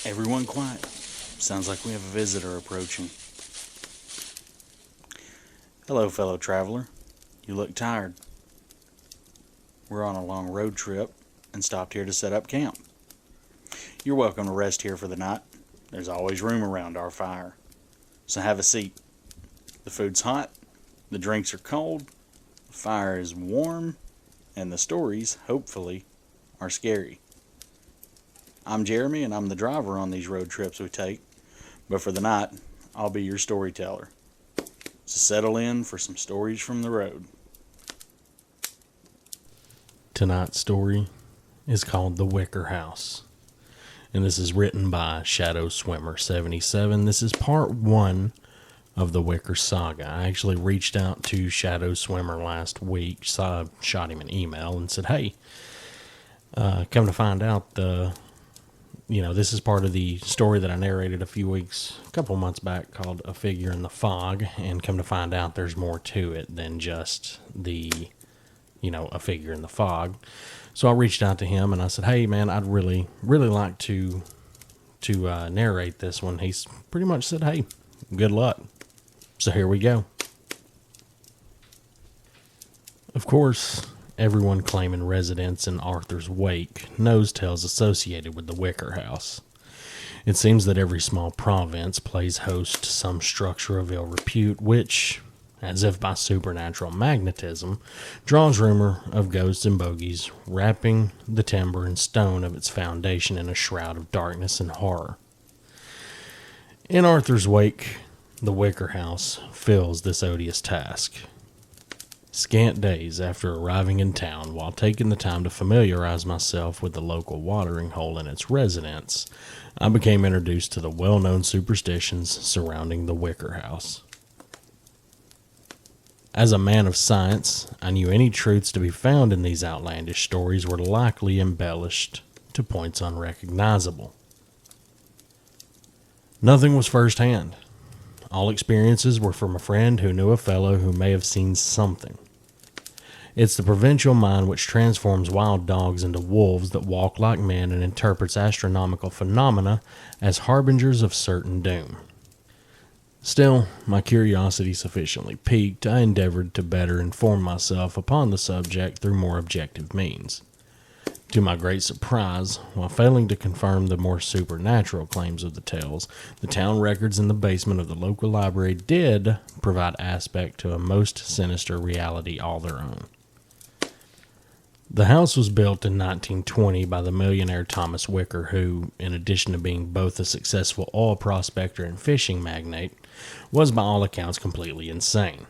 Everyone quiet. Sounds like we have a visitor approaching. Hello, fellow traveler. You look tired. We're on a long road trip and stopped here to set up camp. You're welcome to rest here for the night. There's always room around our fire. So have a seat. The food's hot, the drinks are cold, the fire is warm, and the stories, hopefully, are scary. I'm Jeremy, and I'm the driver on these road trips we take, but for the night, I'll be your storyteller. So settle in for some stories from the road. Tonight's story is called The Wicker House, and this is written by Shadow Swimmer 77. This is part 1 of the Wicker Saga. I actually reached out to Shadow Swimmer last week, so I shot him an email and said, hey, come to find out, this is part of the story that I narrated a couple months back called A Figure in the Fog, and come to find out there's more to it than just a figure in the fog. So I reached out to him and I said, hey man, I'd really like to narrate this one. He's pretty much said, hey, good luck. So here we go. Of course, everyone claiming residence in Arthur's wake knows tales associated with the Wicker House. It seems that every small province plays host to some structure of ill repute, which, as if by supernatural magnetism, draws rumor of ghosts and bogies, wrapping the timber and stone of its foundation in a shroud of darkness and horror. In Arthur's wake, the Wicker House fills this odious task. Scant days after arriving in town, while taking the time to familiarize myself with the local watering hole and its residents, I became introduced to the well-known superstitions surrounding the Wicker House. As a man of science, I knew any truths to be found in these outlandish stories were likely embellished to points unrecognizable. Nothing was firsthand. All experiences were from a friend who knew a fellow who may have seen something. It's the provincial mind which transforms wild dogs into wolves that walk like men and interprets astronomical phenomena as harbingers of certain doom. Still, my curiosity sufficiently piqued, I endeavored to better inform myself upon the subject through more objective means. To my great surprise, while failing to confirm the more supernatural claims of the tales, the town records in the basement of the local library did provide aspect to a most sinister reality all their own. The house was built in 1920 by the millionaire Thomas Wicker, who, in addition to being both a successful oil prospector and fishing magnate, was by all accounts completely insane.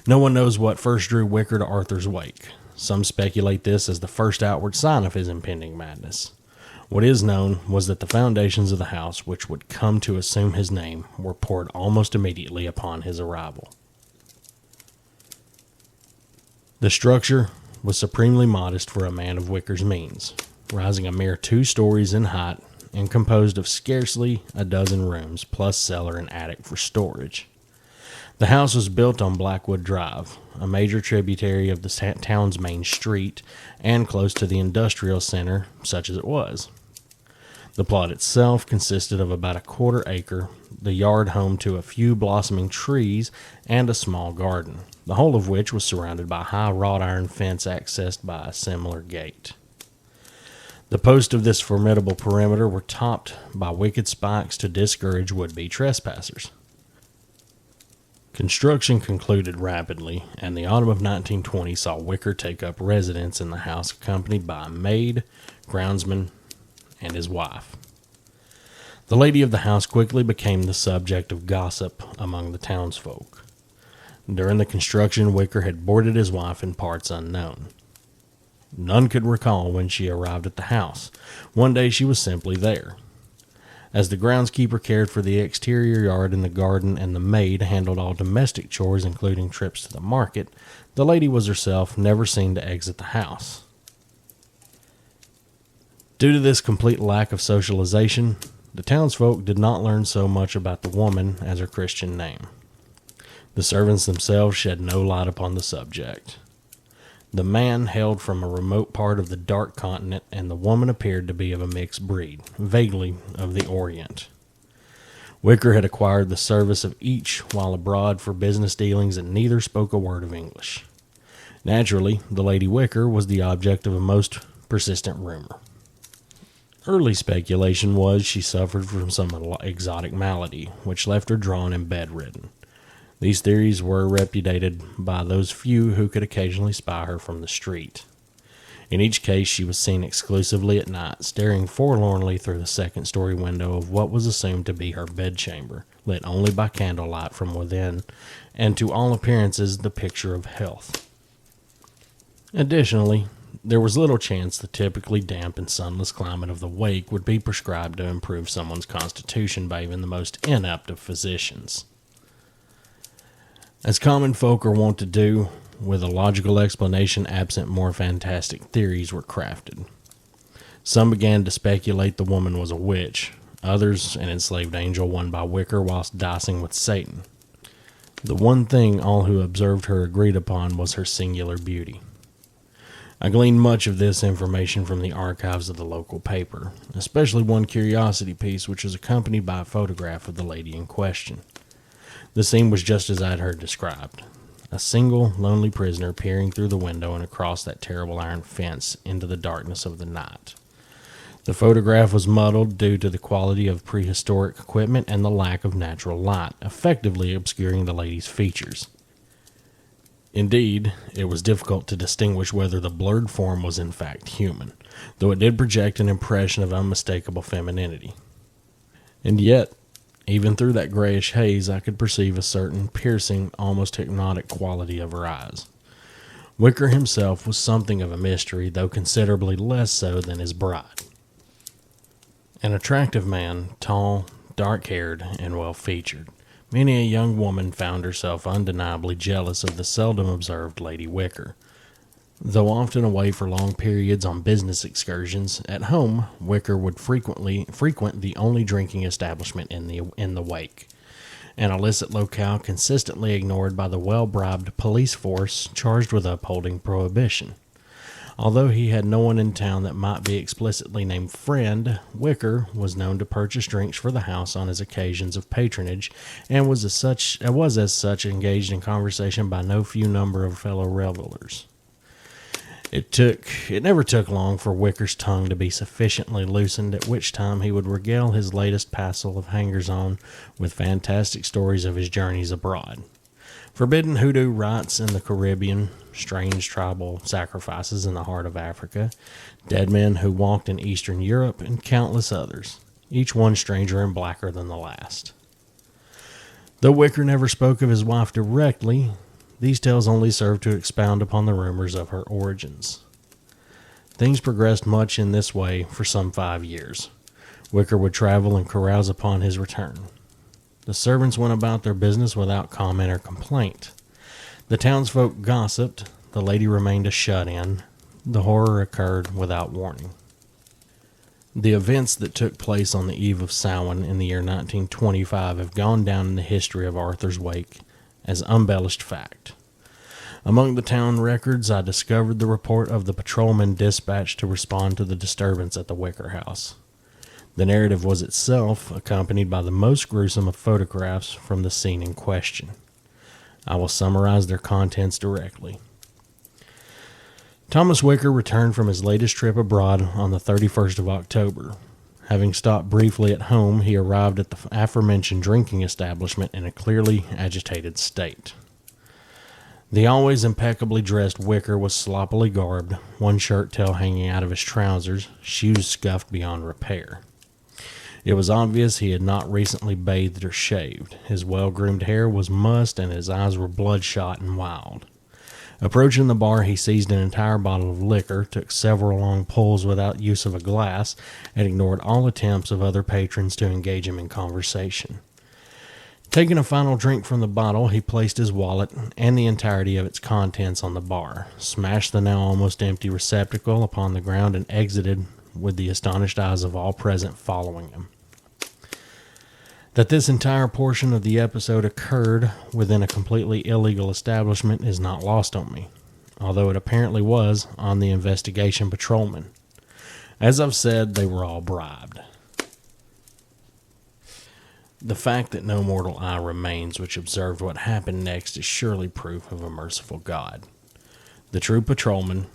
No one knows what first drew Wicker to Arthur's wake. Some speculate this as the first outward sign of his impending madness. What is known was that the foundations of the house, which would come to assume his name, were poured almost immediately upon his arrival. The structure was supremely modest for a man of Wicker's means, rising a mere 2 stories in height and composed of scarcely a dozen rooms, plus cellar and attic for storage. The house was built on Blackwood Drive, a major tributary of the town's main street, and close to the industrial center, such as it was. The plot itself consisted of about a 1/4 acre, the yard home to a few blossoming trees, and a small garden, the whole of which was surrounded by a high wrought iron fence accessed by a similar gate. The posts of this formidable perimeter were topped by wicked spikes to discourage would-be trespassers. Construction concluded rapidly, and the autumn of 1920 saw Wicker take up residence in the house accompanied by a maid, groundsman, and his wife. The lady of the house quickly became the subject of gossip among the townsfolk. During the construction, Wicker had boarded his wife in parts unknown. None could recall when she arrived at the house. One day she was simply there. As the groundskeeper cared for the exterior yard and the garden, and the maid handled all domestic chores, including trips to the market, the lady was herself never seen to exit the house. Due to this complete lack of socialization, the townsfolk did not learn so much about the woman as her Christian name. The servants themselves shed no light upon the subject. The man hailed from a remote part of the dark continent, and the woman appeared to be of a mixed breed, vaguely of the Orient. Wicker had acquired the service of each while abroad for business dealings, and neither spoke a word of English. Naturally, the Lady Wicker was the object of a most persistent rumor. Early speculation was she suffered from some exotic malady, which left her drawn and bedridden. These theories were repudiated by those few who could occasionally spy her from the street. In each case, she was seen exclusively at night, staring forlornly through the second-story window of what was assumed to be her bedchamber, lit only by candlelight from within, and to all appearances the picture of health. Additionally, there was little chance the typically damp and sunless climate of the wake would be prescribed to improve someone's constitution by even the most inept of physicians. As common folk are wont to do, with a logical explanation absent, more fantastic theories were crafted. Some began to speculate the woman was a witch, others an enslaved angel won by Wicker whilst dicing with Satan. The one thing all who observed her agreed upon was her singular beauty. I gleaned much of this information from the archives of the local paper, especially one curiosity piece which was accompanied by a photograph of the lady in question. The scene was just as I had heard described. A single, lonely prisoner peering through the window and across that terrible iron fence into the darkness of the night. The photograph was muddled due to the quality of prehistoric equipment and the lack of natural light, effectively obscuring the lady's features. Indeed, it was difficult to distinguish whether the blurred form was in fact human, though it did project an impression of unmistakable femininity. And yet, even through that grayish haze, I could perceive a certain piercing, almost hypnotic quality of her eyes. Wicker himself was something of a mystery, though considerably less so than his bride. An attractive man, tall, dark-haired, and well-featured. Many a young woman found herself undeniably jealous of the seldom observed Lady Wicker. Though often away for long periods on business excursions, at home Wicker would frequent the only drinking establishment in the wake, an illicit locale consistently ignored by the well-bribed police force charged with upholding prohibition. Although he had no one in town that might be explicitly named friend, Wicker was known to purchase drinks for the house on his occasions of patronage, and was as such engaged in conversation by no few number of fellow revelers. It never took long for Wicker's tongue to be sufficiently loosened, at which time he would regale his latest passel of hangers-on with fantastic stories of his journeys abroad. Forbidden hoodoo rites in the Caribbean, strange tribal sacrifices in the heart of Africa, dead men who walked in Eastern Europe, and countless others, each one stranger and blacker than the last. Though Wicker never spoke of his wife directly, these tales only served to expound upon the rumors of her origins. Things progressed much in this way for some 5 years. Wicker would travel and carouse upon his return. The servants went about their business without comment or complaint. The townsfolk gossiped. The lady remained a shut-in. The horror occurred without warning. The events that took place on the eve of Samhain in the year 1925 have gone down in the history of Arthur's Wake as unembellished fact. Among the town records, I discovered the report of the patrolman dispatched to respond to the disturbance at the Wicker House. The narrative was itself accompanied by the most gruesome of photographs from the scene in question. I will summarize their contents directly. Thomas Wicker returned from his latest trip abroad on the 31st of October. Having stopped briefly at home, he arrived at the aforementioned drinking establishment in a clearly agitated state. The always impeccably dressed Wicker was sloppily garbed, one shirt tail hanging out of his trousers, shoes scuffed beyond repair. It was obvious he had not recently bathed or shaved. His well-groomed hair was mussed and his eyes were bloodshot and wild. Approaching the bar, he seized an entire bottle of liquor, took several long pulls without use of a glass, and ignored all attempts of other patrons to engage him in conversation. Taking a final drink from the bottle, he placed his wallet and the entirety of its contents on the bar, smashed the now almost empty receptacle upon the ground, and exited with the astonished eyes of all present following him. That this entire portion of the episode occurred within a completely illegal establishment is not lost on me. although it apparently was on the investigation patrolman. As I've said, they were all bribed. The fact that no mortal eye remains which observed what happened next is surely proof of a merciful God. The two patrolmen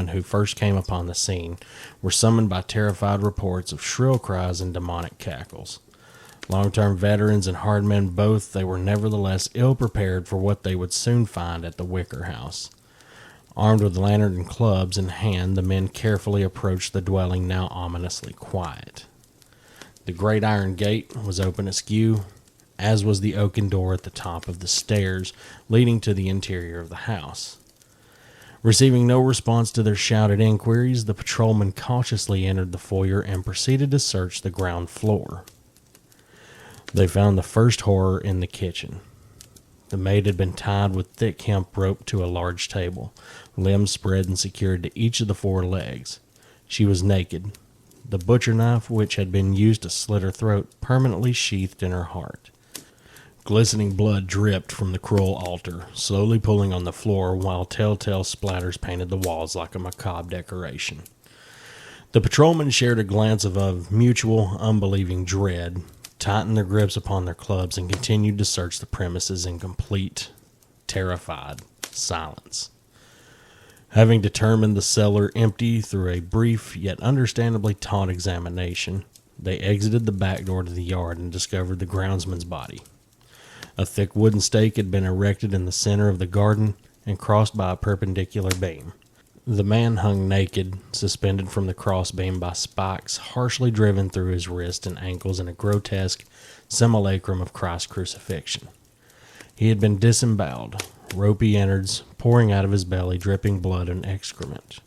who first came upon the scene were summoned by terrified reports of shrill cries and demonic cackles. Long-term veterans and hard men both, they were nevertheless ill-prepared for what they would soon find at the Wicker House. Armed with lantern and clubs in hand, the men carefully approached the dwelling, now ominously quiet. The great iron gate was open askew, as was the oaken door at the top of the stairs leading to the interior of the house. Receiving no response to their shouted inquiries, the patrolmen cautiously entered the foyer and proceeded to search the ground floor. They found the first horror in the kitchen. The maid had been tied with thick hemp rope to a large table, limbs spread and secured to each of the 4 legs. She was naked, the butcher knife which had been used to slit her throat permanently sheathed in her heart. Glistening blood dripped from the cruel altar, slowly pooling on the floor, while telltale splatters painted the walls like a macabre decoration. The patrolmen shared a glance of mutual, unbelieving dread, tightened their grips upon their clubs, and continued to search the premises in complete, terrified silence. Having determined the cellar empty through a brief yet understandably taut examination, they exited the back door to the yard and discovered the groundsman's body. A thick wooden stake had been erected in the center of the garden and crossed by a perpendicular beam. The man hung naked, suspended from the crossbeam by spikes harshly driven through his wrists and ankles in a grotesque simulacrum of Christ's crucifixion. He had been disemboweled, ropey innards pouring out of his belly, dripping blood and excrement.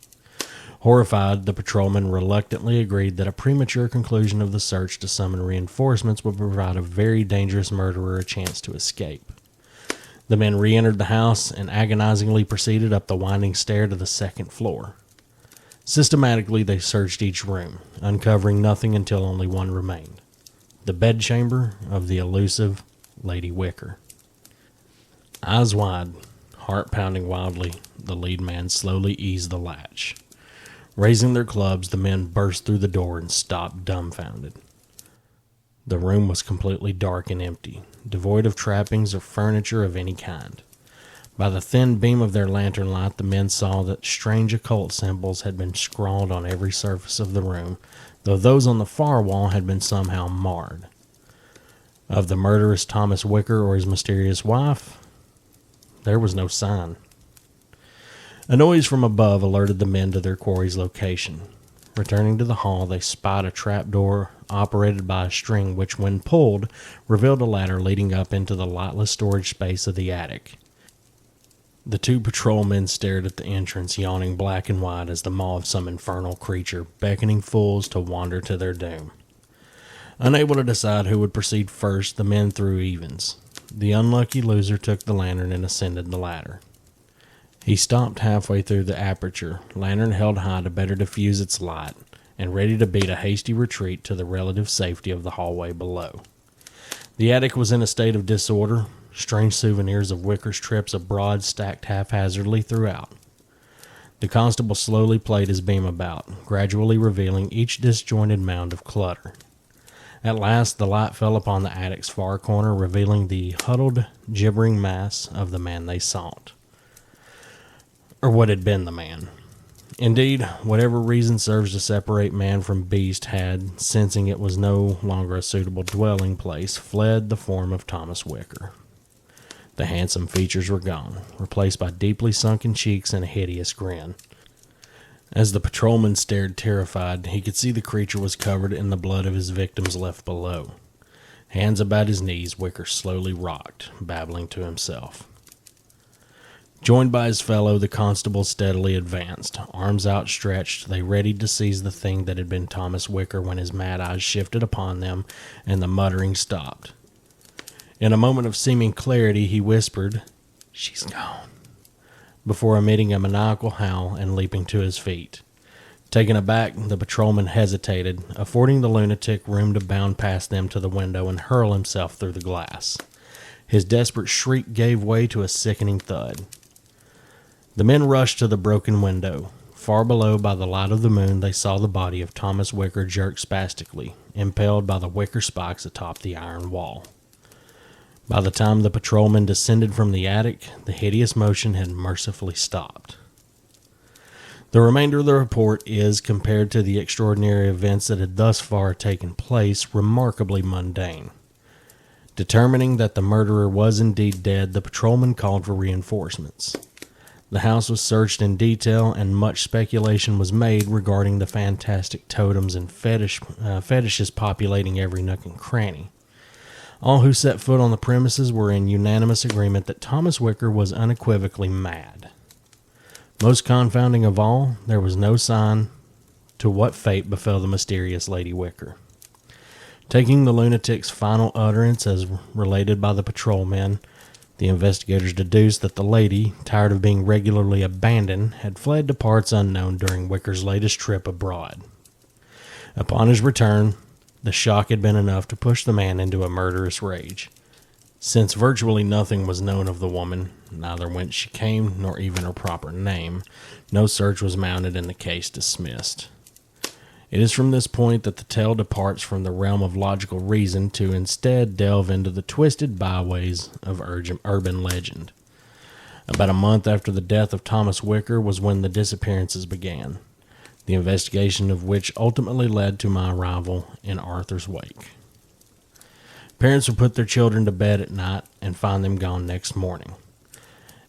Horrified, the patrolman reluctantly agreed that a premature conclusion of the search to summon reinforcements would provide a very dangerous murderer a chance to escape. The men re-entered the house and agonizingly proceeded up the winding stair to the 2nd floor. Systematically, they searched each room, uncovering nothing until only one remained: the bedchamber of the elusive Lady Wicker. Eyes wide, heart pounding wildly, the lead man slowly eased the latch. Raising their clubs, the men burst through the door and stopped dumbfounded. The room was completely dark and empty, devoid of trappings or furniture of any kind. By the thin beam of their lantern light, the men saw that strange occult symbols had been scrawled on every surface of the room, though those on the far wall had been somehow marred. Of the murderous Thomas Wicker or his mysterious wife, there was no sign. A noise from above alerted the men to their quarry's location. Returning to the hall, they spied a trapdoor operated by a string which, when pulled, revealed a ladder leading up into the lightless storage space of the attic. The 2 patrolmen stared at the entrance, yawning black and white as the maw of some infernal creature, beckoning fools to wander to their doom. Unable to decide who would proceed first, the men threw evens. The unlucky loser took the lantern and ascended the ladder. He stopped halfway through the aperture, lantern held high to better diffuse its light, and ready to beat a hasty retreat to the relative safety of the hallway below. The attic was in a state of disorder, strange souvenirs of Wicker's trips abroad stacked haphazardly throughout. The constable slowly played his beam about, gradually revealing each disjointed mound of clutter. At last the light fell upon the attic's far corner, revealing the huddled, gibbering mass of the man they sought. Or what had been the man. Indeed, whatever reason serves to separate man from beast had, sensing it was no longer a suitable dwelling place, fled the form of Thomas Wicker. The handsome features were gone, replaced by deeply sunken cheeks and a hideous grin. As the patrolman stared terrified, he could see the creature was covered in the blood of his victims left below. Hands about his knees, Wicker slowly rocked, babbling to himself. Joined by his fellow, the constable steadily advanced. Arms outstretched, they readied to seize the thing that had been Thomas Wicker when his mad eyes shifted upon them and the muttering stopped. In a moment of seeming clarity, he whispered, "She's gone," before emitting a maniacal howl and leaping to his feet. Taken aback, the patrolman hesitated, affording the lunatic room to bound past them to the window and hurl himself through the glass. His desperate shriek gave way to a sickening thud. The men rushed to the broken window. Far below, by the light of the moon, they saw the body of Thomas Wicker jerk spastically, impaled by the wicker spikes atop the iron wall. By the time the patrolmen descended from the attic, the hideous motion had mercifully stopped. The remainder of the report is, compared to the extraordinary events that had thus far taken place, remarkably mundane. Determining that the murderer was indeed dead, the patrolman called for reinforcements. The house was searched in detail, and much speculation was made regarding the fantastic totems and fetishes populating every nook and cranny. All who set foot on the premises were in unanimous agreement that Thomas Wicker was unequivocally mad. Most confounding of all, there was no sign to what fate befell the mysterious Lady Wicker. Taking the lunatic's final utterance as related by the patrolmen, the investigators deduced that the lady, tired of being regularly abandoned, had fled to parts unknown during Wicker's latest trip abroad. Upon his return, the shock had been enough to push the man into a murderous rage. Since virtually nothing was known of the woman, neither whence she came nor even her proper name, no search was mounted and the case dismissed. It is from this point that the tale departs from the realm of logical reason to instead delve into the twisted byways of urban legend. About a month after the death of Thomas Wicker was when the disappearances began, the investigation of which ultimately led to my arrival in Arthur's wake. Parents would put their children to bed at night and find them gone next morning.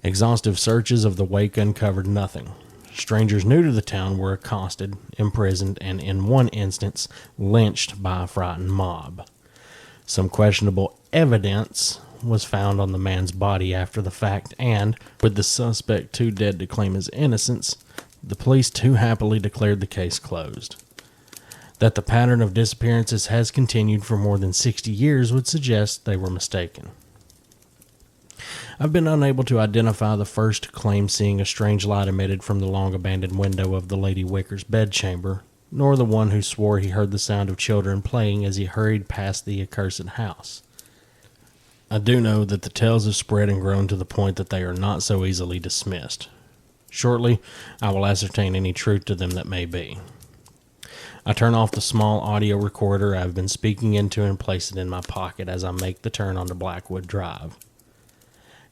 Exhaustive searches of the wake uncovered nothing. Strangers new to the town were accosted, imprisoned, and in one instance, lynched by a frightened mob. Some questionable evidence was found on the man's body after the fact, and, with the suspect too dead to claim his innocence, the police too happily declared the case closed. That the pattern of disappearances has continued for more than 60 years would suggest they were mistaken. I've been unable to identify the first to claim seeing a strange light emitted from the long-abandoned window of the Lady Wicker's bedchamber, nor the one who swore he heard the sound of children playing as he hurried past the accursed house. I do know that the tales have spread and grown to the point that they are not so easily dismissed. Shortly, I will ascertain any truth to them that may be. I turn off the small audio recorder I have been speaking into and place it in my pocket as I make the turn onto Blackwood Drive.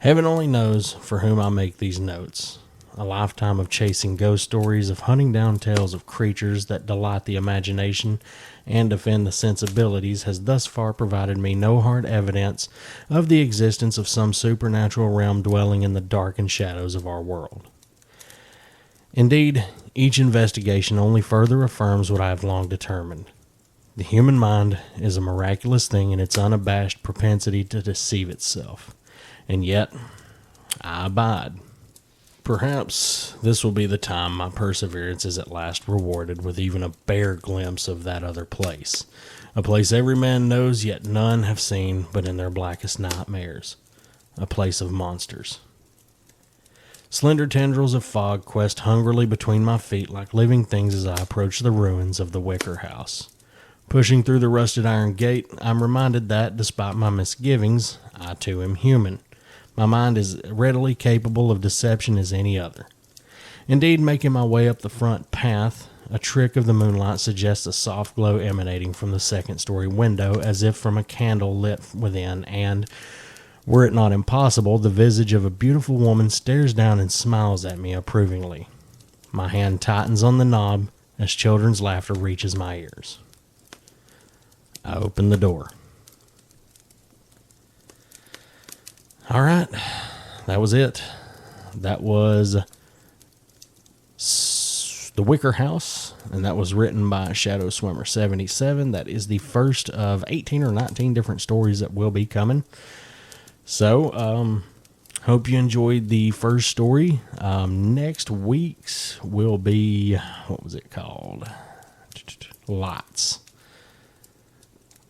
Heaven only knows for whom I make these notes. A lifetime of chasing ghost stories, of hunting down tales of creatures that delight the imagination and offend the sensibilities has thus far provided me no hard evidence of the existence of some supernatural realm dwelling in the darkened shadows of our world. Indeed, each investigation only further affirms what I have long determined. The human mind is a miraculous thing in its unabashed propensity to deceive itself. And yet, I abide. Perhaps this will be the time my perseverance is at last rewarded with even a bare glimpse of that other place. A place every man knows, yet none have seen but in their blackest nightmares. A place of monsters. Slender tendrils of fog quest hungrily between my feet like living things as I approach the ruins of the Wicker House. Pushing through the rusted iron gate, I'm reminded that, despite my misgivings, I too am human. My mind is readily capable of deception as any other. Indeed, making my way up the front path, a trick of the moonlight suggests a soft glow emanating from the second-story window as if from a candle lit within, and, were it not impossible, the visage of a beautiful woman stares down and smiles at me approvingly. My hand tightens on the knob as children's laughter reaches my ears. I open the door. All right, that was it. That was The Wicker House, and that was written by Shadow Swimmer 77. That is the first of 18 or 19 different stories that will be coming. So, hope you enjoyed the first story. Next week's will be, what was it called? Lights.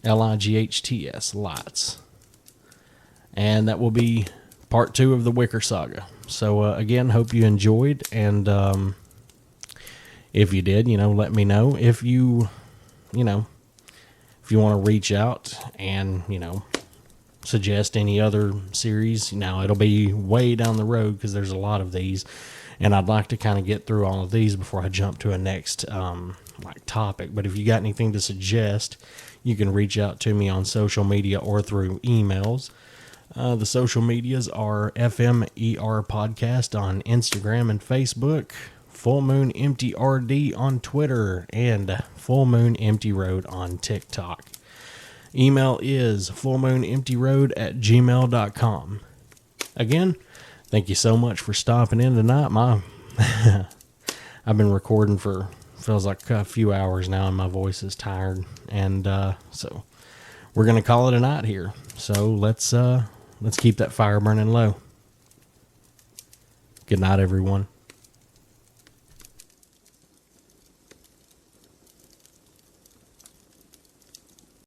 Lights. Lights. And that will be part 2 of the Wicker Saga. So, again, hope you enjoyed. And if you did, let me know. If you want to reach out and, suggest any other series. Now, it'll be way down the road because there's a lot of these, and I'd like to kind of get through all of these before I jump to a next topic. But if you got anything to suggest, you can reach out to me on social media or through emails. The social medias are FMER Podcast on Instagram and Facebook, Full Moon Empty RD on Twitter, and Full Moon Empty Road on TikTok. Email is fullmoonemptyroad@gmail.com. Again, thank you so much for stopping in tonight. I've been recording for feels like a few hours now, and my voice is tired. And so we're gonna call it a night here. So let's keep that fire burning low. Good night, everyone.